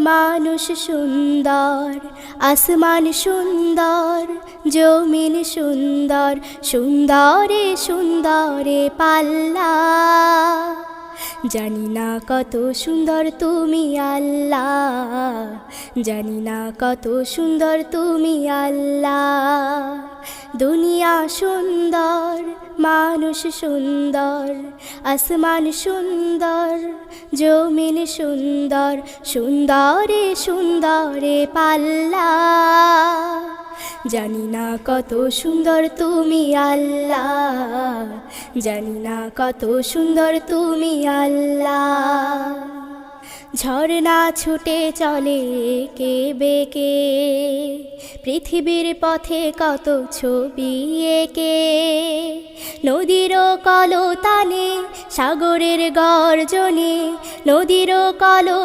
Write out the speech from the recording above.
মানুষ সুন্দর, আসমান সুন্দর, জমিন সুন্দর, সুন্দরে সুন্দরে পাল্লা। জানি না কত সুন্দর তুমি আল্লাহ, জানি না কত সুন্দর তুমি আল্লাহ। দুনিয়া সুন্দর, মানুষ সুন্দর, আসমান সুন্দর, জমিন সুন্দর, সুন্দরে সুন্দরে পাল্লা। জানি না কত সুন্দর তুমি আল্লাহ, জানি না কত সুন্দর তুমি আল্লাহ। ঝর্ণা ছুটে চলে এঁকে বেঁকে, পৃথিবীর পথে কত ছবি এঁকে। নদীর কলতানে, সাগরের গর্জনে, নদীর কল